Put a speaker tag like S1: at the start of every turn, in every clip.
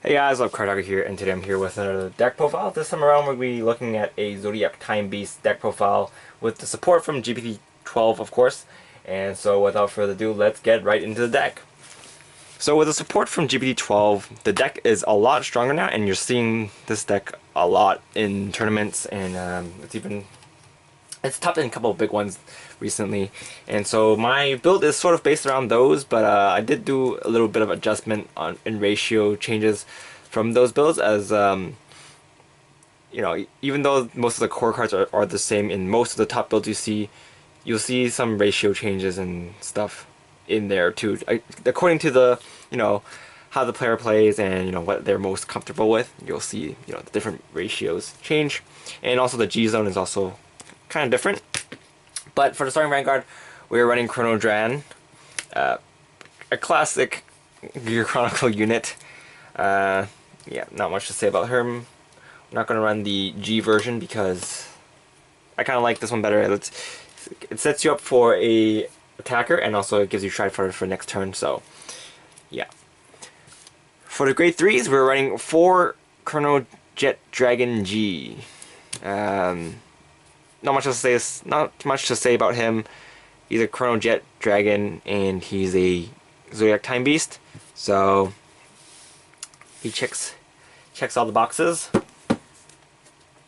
S1: Hey guys, Love Cardfight here, and today I'm here with another deck profile. This time around we'll be looking at a Zodiac Time Beast deck profile with the support from G-BT12, of course. And so without further ado, let's get right into the deck. So with the support from G-BT12, the deck is a lot stronger now, and you're seeing this deck a lot in tournaments, and it's topped in a couple of big ones recently, and so my build is sort of based around those, but I did do a little bit of adjustment in ratio changes from those builds, as you know, even though most of the core cards are the same in most of the top builds you'll see some ratio changes and stuff in there too, according to the, how the player plays and what they're most comfortable with. You'll see the different ratios change, and also the G zone is also kind of different. But for the starting Vanguard, we're running Chrono Dragon, a classic Gear Chronicle unit. Yeah, not much to say about her. I'm not going to run the G version because I kind of like this one better. It sets you up for a attacker, and also it gives you try for next turn. So yeah. For the grade 3s, we're running 4 Chrono Jet Dragon G. Not much to say about him. He's a Chrono Jet Dragon, and he's a Zodiac Time Beast, so he checks all the boxes.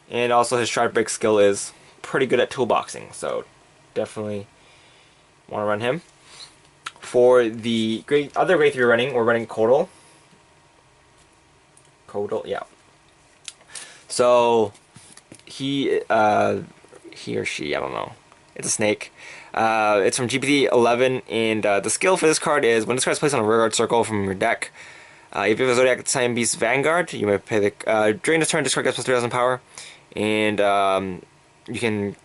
S1: And also his Shard Break skill is pretty good at toolboxing, so definitely want to run him. For the other grade 3 we're running Kodal. Yeah. So he or she, I don't know. It's a snake. It's from G-BT11, and the skill for this card is when this card is placed on a rearguard circle from your deck. If you have a Zodiac Time Beast Vanguard, you may pay the during this turn, this card gets plus 3,000 power, and you can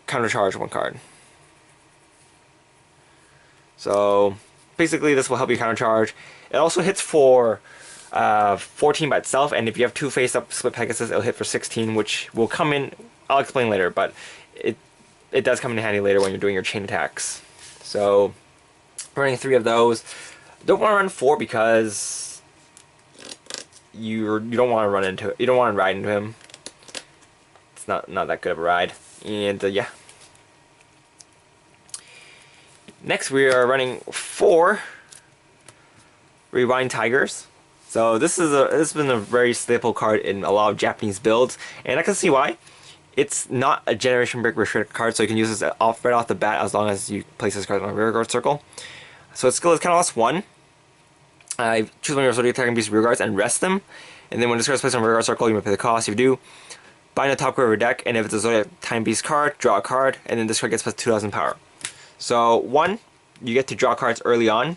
S1: countercharge one card. So basically, this will help you countercharge. It also hits for 14 by itself, and if you have 2 face-up Split Pegasus, it'll hit for 16, which will come in. I'll explain later, but it does come in handy later when you're doing your chain attacks. So running 3 of those. Don't want to run 4 because you don't want to ride into him. It's not that good of a ride. And yeah. Next, we are running 4 Rewind Tigers. So this has been a very staple card in a lot of Japanese builds, and I can see why. It's not a Generation Break restricted card, so you can use this right off the bat as long as you place this card on a rearguard circle. So its skill is Counterblast 1. Choose one of your Zodiac Time Beast rearguards and rest them. And then when this card is placed on a rearguard circle, you may pay the cost. If you do, bind the top card of your deck, and if it's a Zodiac Time Beast card, draw a card, and then this card gets plus 2,000 power. So 1, you get to draw cards early on,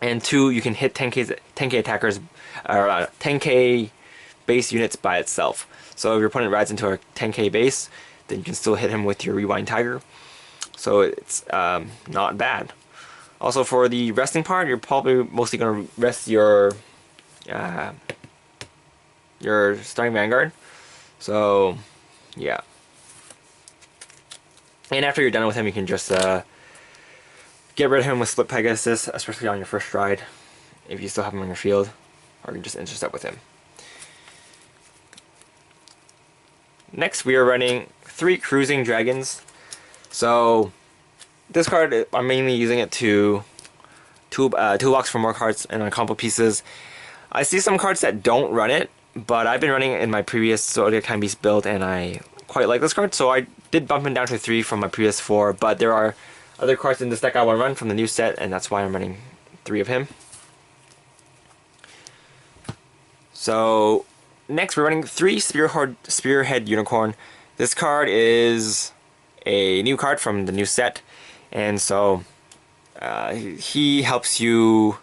S1: and 2, you can hit 10k attackers, or 10k base units by itself. So if your opponent rides into a 10k base, then you can still hit him with your Rewind Tiger. So it's not bad. Also, for the resting part, you're probably mostly going to rest your starting Vanguard. So yeah. And after you're done with him, you can just get rid of him with Split Pegasus, especially on your first ride, if you still have him on your field, or you can just intercept with him. Next, we are running 3 Cruising Dragons. So this card, I'm mainly using it to toolbox for more cards and on combo pieces. I see some cards that don't run it, but I've been running it in my previous Zodiac Time Beast build, and I quite like this card, so I did bump him down to 3 from my previous 4, but there are other cards in this deck I want to run from the new set, and that's why I'm running 3 of him. So next, we're running 3 Spearhead Unicorn. This card is a new card from the new set, and so he helps you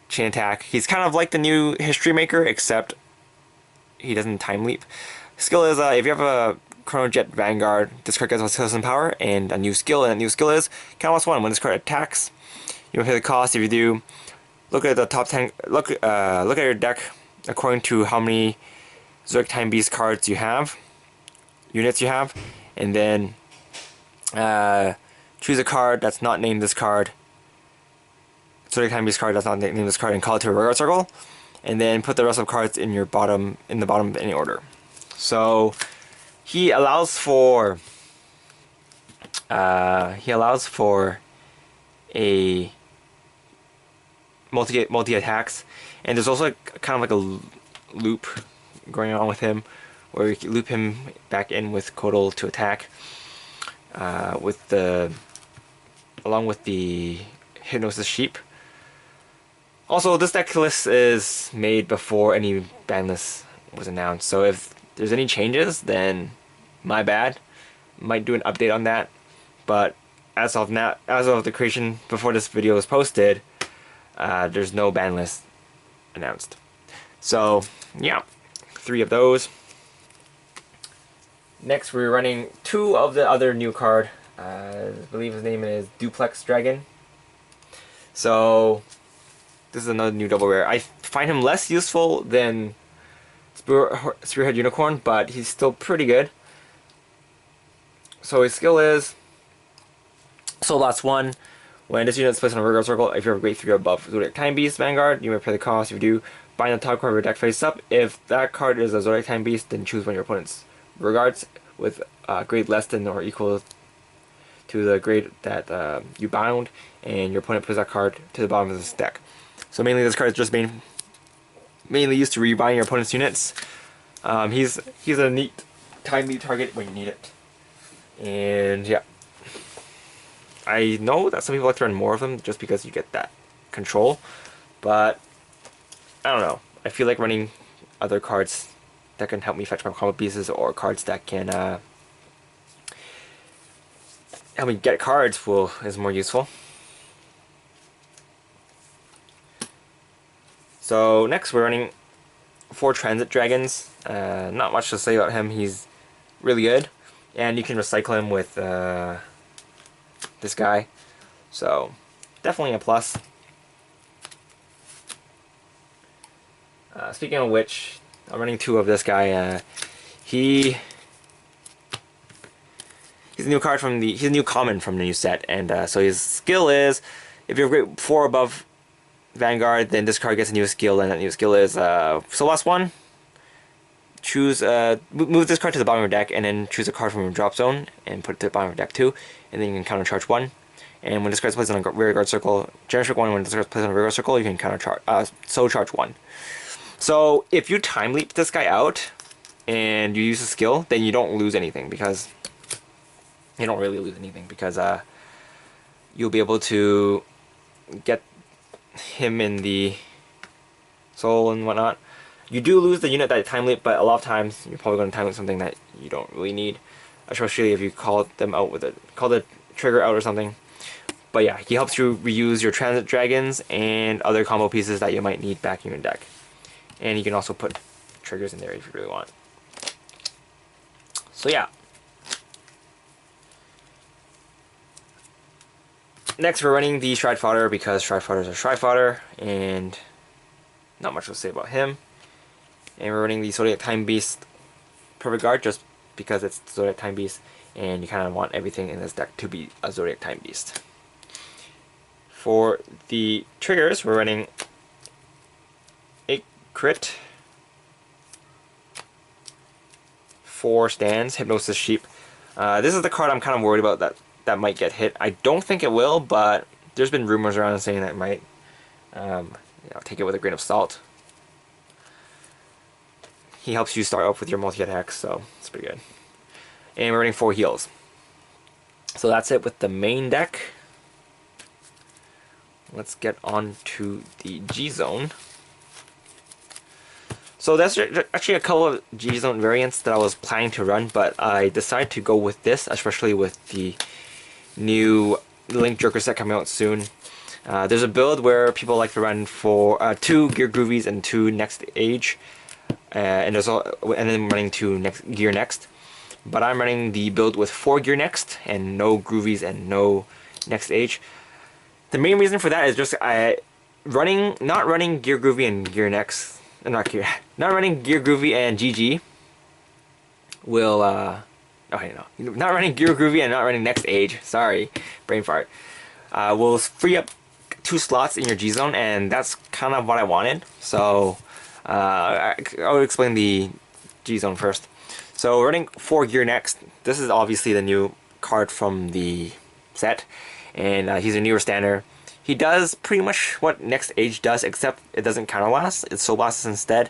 S1: chain attack. He's kind of like the new History Maker, except he doesn't time leap. Skill is if you have a Chrono Jet Vanguard, this card gets 1,000 power, and a new skill, is Counterblast 1. When this card attacks, you will pay the cost. If you do, look at the top 10. Look at your deck according to how many Zodiac Time Beast cards you have, units you have, and then choose a card that's not named this card. Zodiac Time Beast card that's not named this card, and call it to a rearguard circle. and then put the rest of the cards in the bottom of any order. So he allows for a multi attacks, and there's also kind of like a loop going on with him, where you can loop him back in with Kotal to attack, along with the Hypnosis Sheep. Also, this deck list is made before any ban list was announced, so if there's any changes, then my bad. Might do an update on that, but as of the creation before this video was posted, there's no ban list announced. So yeah, 3 of those. Next, we're running 2 of the other new card. I believe his name is Duplex Dragon. So this is another new double rare. I find him less useful than Spearhead Unicorn, but he's still pretty good. So his skill is Soul Blast 1. When this unit is placed on a Vanguard circle, if you have a grade 3 or above Zodiac Time Beast Vanguard, you may pay the cost. If you do, bind the top card of your deck face up. If that card is a Zodiac Time Beast, then choose one of your opponent's Vanguards with grade less than or equal to the grade that you bound, and your opponent puts that card to the bottom of this deck. So mainly this card is just mainly used to rebind your opponent's units. He's a neat time leap target when you need it. And yeah, I know that some people like to run more of them just because you get that control, but I don't know. I feel like running other cards that can help me fetch my combo pieces, or cards that can help me get cards is more useful. So next we're running 4 Transit Dragons. Not much to say about him. He's really good, and you can recycle him with this guy, so definitely a plus. Speaking of which, I'm running 2 of this guy. He's a new card he's a new common from the new set, and so his skill is, if you're grade 4 above Vanguard, then this card gets a new skill, and that new skill is Soul Blast 1. Choose move this card to the bottom of your deck, and then choose a card from your drop zone and put it to the bottom of your deck too, and then you can counter charge 1. And when this card is placed on a rear guard circle, generous 1. When this card is placed on a rear guard circle, you can counter charge charge 1. So if you time leap this guy out and you use a skill, then you don't lose anything, because you don't really lose anything, because you'll be able to get him in the soul and whatnot. You do lose the unit that time leap, but a lot of times you're probably going to time leap something that you don't really need, especially if you call them out call the trigger out or something. But yeah, he helps you reuse your Transit Dragons and other combo pieces that you might need back in your deck. And you can also put triggers in there if you really want. So yeah. Next we're running the Stride Fodder, because Stride Fodder is a Stride Fodder, and not much to say about him. And we're running the Zodiac Time Beast Perfect Guard, just because it's Zodiac Time Beast, and you kind of want everything in this deck to be a Zodiac Time Beast. For the triggers, we're running a crit, 4 stands, Hypnosis Sheep. This is the card I'm kind of worried about that might get hit. I don't think it will, but there's been rumors around saying that it might. Take it with a grain of salt. He helps you start off with your multi-attacks, so it's pretty good. And we're running 4 heals. So that's it with the main deck. Let's get on to the G-Zone. So there's actually a couple of G-Zone variants that I was planning to run, but I decided to go with this, especially with the new Link Joker set coming out soon. There's a build where people like to run for 2 Gear Groovies and 2 Next Age, and then running 2 Gear Next. But I'm running the build with 4 Gear Next and no Groovies and no Next Age. The main reason for that is just not running Gear Groovy and Gear Next, not running Gear Groovy and GG will not running Gear Groovy and not running Next Age. Sorry, brain fart. Will free up 2 slots in your G-Zone, and that's kind of what I wanted. So I'll explain the G-Zone first. So we're running 4 gear next. This is obviously the new card from the set, and he's a newer stander. He does pretty much what Next Age does, except it doesn't counter blast, it soul blasts instead.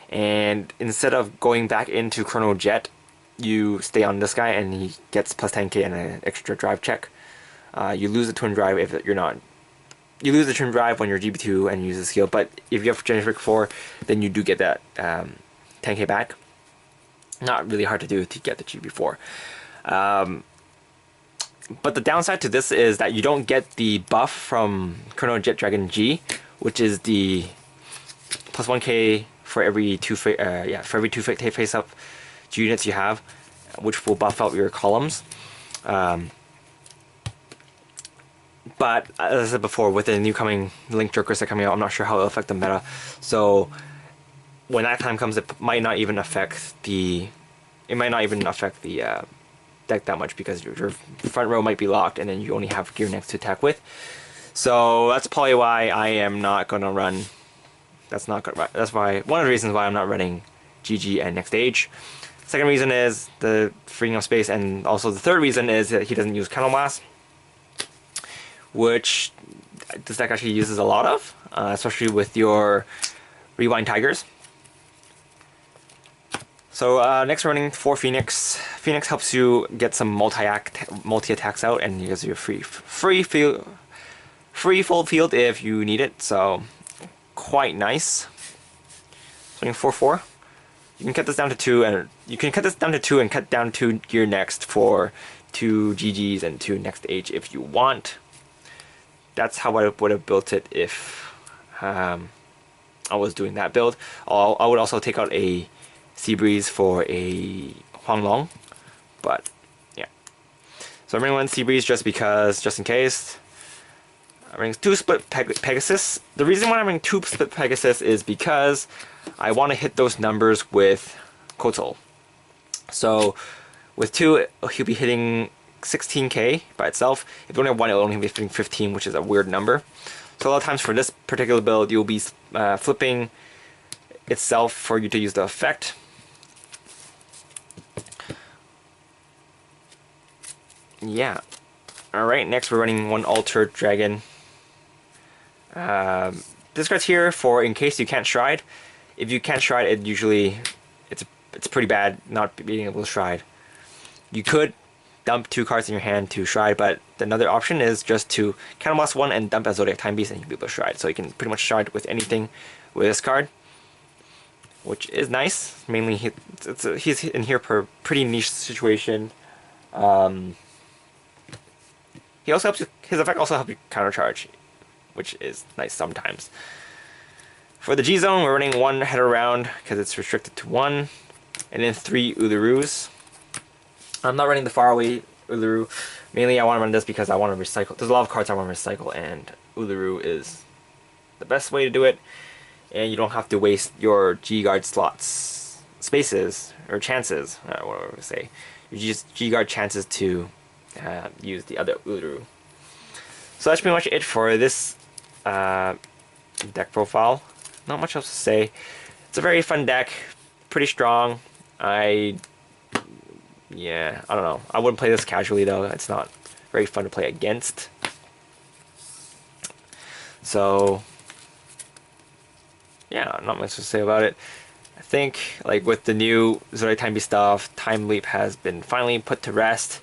S1: And instead of going back into Chrono Jet, you stay on this guy and he gets plus 10k and an extra drive check. You lose the twin drive if you're not. You lose the twin drive when you're GB2 and use the skill, but if you have Generic 4, then you do get that 10k back. Not really hard to do to get the GB4. But the downside to this is that you don't get the buff from Chrono Jet Dragon G, which is the plus 1k for every two face up units you have, which will buff out your columns. But as I said before, with the new coming Link Jokers that are coming out, I'm not sure how it'll affect the meta. So when that time comes, it might not even affect the deck that much, because your front row might be locked and then you only have gear next to attack with. So that's probably why I am not gonna run. That's why one of the reasons why I'm not running GG and Next Age. Second reason is the freeing up space, and also the third reason is that he doesn't use counter blast, which this deck actually uses a lot of, especially with your Rewind Tigers. So next we're running 4 Phoenix. Phoenix helps you get some multi attacks out, and gives you a free full field if you need it. So quite nice. So running 4/4. You can cut this down to 2, and you can cut this down to 2 and cut down 2 gear next for 2 GGs and 2 Next Age if you want. That's how I would have built it if I was doing that build. I would also take out a Seabreeze for a Huanglong, but yeah. So I'm running 1 Seabreeze just in case. I'm running 2 split Pegasus. The reason why I'm running 2 split Pegasus is because I want to hit those numbers with Kotal. So with 2, he'll be hitting 16k by itself. If you only have 1, it'll only be hitting 15, which is a weird number. So a lot of times for this particular build, you'll be flipping itself for you to use the effect. Yeah. Alright, next we're running 1 Altered Dragon. This card's here for in case you can't Stride. If you can't Stride, it's pretty bad not being able to Stride. You could dump 2 cards in your hand to Stride, but another option is just to counterblast 1 and dump a Zodiac Time Beast, and you can be able to Stride. So you can pretty much Stride with anything with this card, which is nice. Mainly he's in here for a pretty niche situation. He also helps you, his effect also helps you countercharge, which is nice sometimes. For the G-Zone, we're running 1 header round because it's restricted to 1, and then 3 Ulurus. I'm not running the faraway Uluru. Mainly I want to run this because I want to recycle. There's a lot of cards I want to recycle, and Uluru is the best way to do it. And you don't have to waste your G-Guard slots, spaces, or chances, whatever we say. Your G-Guard chances to use the other Uluru. So that's pretty much it for this deck profile. Not much else to say. It's a very fun deck, pretty strong. I don't know. I wouldn't play this casually though. It's not very fun to play against. So yeah, not much to say about it. I think like with the new Zodiac Time Beast stuff, Time Leap has been finally put to rest.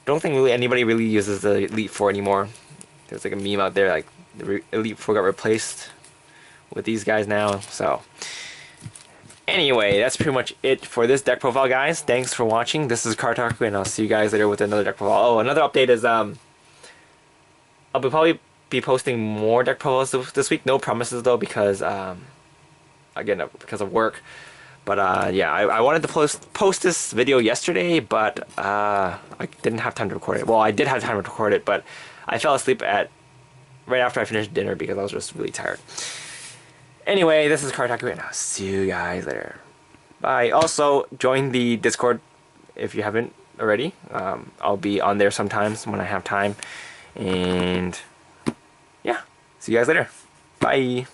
S1: Don't think really anybody really uses the Elite 4 anymore. There's like a meme out there like the Elite 4 got replaced with these guys now. So anyway, that's pretty much it for this deck profile, guys. Thanks for watching. This is Cardfight, and I'll see you guys later with another deck profile. Oh, another update is I'll probably be posting more deck profiles this week. No promises though, because again, because of work. But yeah, I wanted to post this video yesterday, but I didn't have time to record it. Well, I did have time to record it, but I fell asleep right after I finished dinner because I was just really tired. Anyway, this is Cardfight, and I'll see you guys later. Bye. Also, join the Discord if you haven't already. I'll be on there sometimes when I have time. And yeah, see you guys later. Bye.